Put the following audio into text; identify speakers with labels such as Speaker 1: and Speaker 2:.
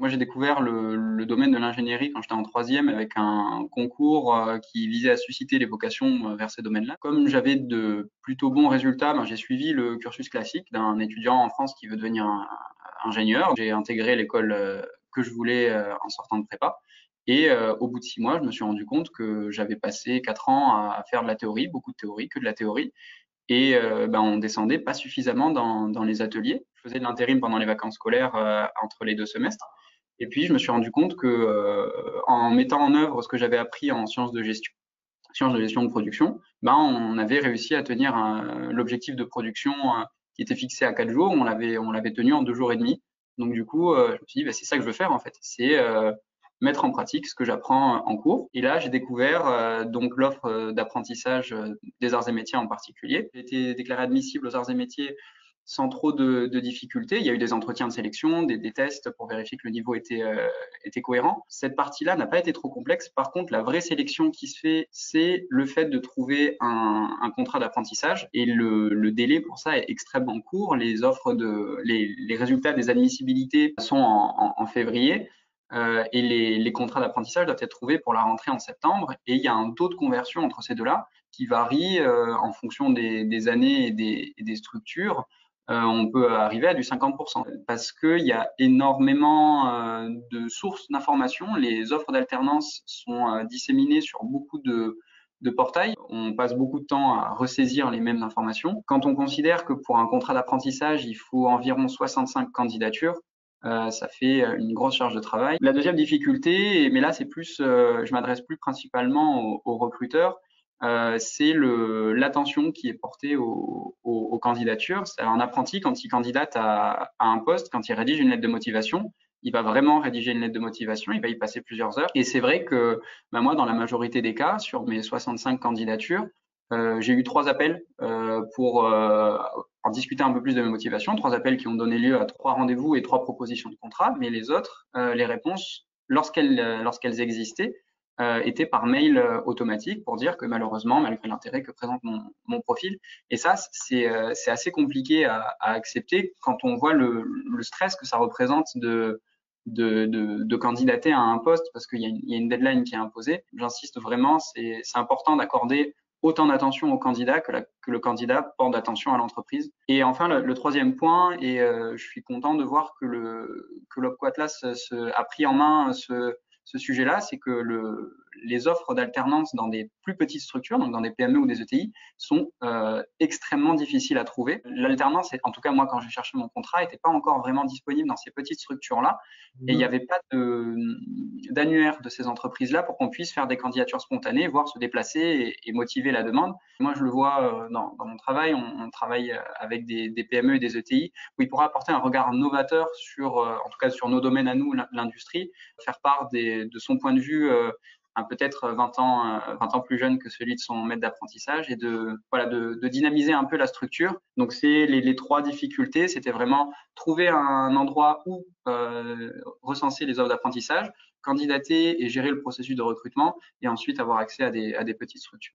Speaker 1: Moi, j'ai découvert le domaine de l'ingénierie quand j'étais en troisième avec un concours qui visait à susciter les vocations vers ces domaines-là. Comme j'avais de plutôt bons résultats, ben, j'ai suivi le cursus classique d'un étudiant en France qui veut devenir ingénieur. J'ai intégré l'école que je voulais en sortant de prépa. Et au bout de 6 mois, je me suis rendu compte que j'avais passé 4 ans à faire de la théorie, beaucoup de théorie, que de la théorie. Et ben, on descendait pas suffisamment dans les ateliers. Je faisais de l'intérim pendant les vacances scolaires entre les 2 semestres. Et puis, je me suis rendu compte que en mettant en œuvre ce que j'avais appris en sciences de gestion de production, ben, on avait réussi à tenir l'objectif de production qui était fixé à 4 jours. On l'avait tenu en 2 jours et demi. Donc, du coup, je me suis dit, ben, c'est ça que je veux faire, en fait. C'est mettre en pratique ce que j'apprends en cours. Et là, j'ai découvert donc l'offre d'apprentissage des arts et métiers en particulier. J'ai été déclaré admissible aux arts et métiers sans trop de difficultés. Il y a eu des entretiens de sélection, des tests pour vérifier que le niveau était cohérent. Cette partie-là n'a pas été trop complexe. Par contre, la vraie sélection qui se fait, c'est le fait de trouver un contrat d'apprentissage. Et le délai pour ça est extrêmement court. Les résultats des admissibilités sont en février. Et les contrats d'apprentissage doivent être trouvés pour la rentrée en septembre. Et il y a un taux de conversion entre ces deux-là qui varie en fonction des années et des structures. On peut arriver à du 50% parce qu'il y a énormément de sources d'informations. Les offres d'alternance sont disséminées sur beaucoup de portails. On passe beaucoup de temps à ressaisir les mêmes informations. Quand on considère que pour un contrat d'apprentissage, il faut environ 65 candidatures, ça fait une grosse charge de travail. La deuxième difficulté, mais là c'est plus, je m'adresse plus principalement aux recruteurs, c'est l'attention qui est portée aux candidatures. C'est un apprenti, quand il candidate à un poste, quand il rédige une lettre de motivation, il va vraiment rédiger une lettre de motivation, il va y passer plusieurs heures. Et c'est vrai que ben moi, dans la majorité des cas, sur mes 65 candidatures, j'ai eu 3 appels pour en discuter un peu plus de mes motivations, 3 appels qui ont donné lieu à 3 rendez-vous et 3 propositions de contrat, mais les autres, les réponses, lorsqu'elles existaient, était par mail automatique pour dire que malheureusement, malgré l'intérêt que présente mon profil, et ça, c'est assez compliqué à accepter quand on voit le stress que ça représente de candidater à un poste parce qu'il y a une deadline qui est imposée. J'insiste vraiment, c'est important d'accorder autant d'attention au candidat que le candidat porte d'attention à l'entreprise. Et enfin, le troisième point, et je suis content de voir que l'Opco Atlas a pris en main ce sujet-là, c'est que les offres d'alternance dans des plus petites structures, donc dans des PME ou des ETI, sont extrêmement difficiles à trouver. L'alternance, en tout cas moi quand j'ai cherché mon contrat, n'était pas encore vraiment disponible dans ces petites structures-là, et il n'y avait pas d'annuaire de ces entreprises-là pour qu'on puisse faire des candidatures spontanées, voire se déplacer et motiver la demande. Moi, je le vois dans mon travail, on travaille avec des PME et des ETI, où il pourra apporter un regard novateur sur, en tout cas sur nos domaines à nous, l'industrie, faire part de son point de vue peut-être 20 ans plus jeune que celui de son maître d'apprentissage et de dynamiser un peu la structure. Donc c'est les 3 difficultés, c'était vraiment trouver un endroit où recenser les offres d'apprentissage, candidater et gérer le processus de recrutement et ensuite avoir accès à des petites structures.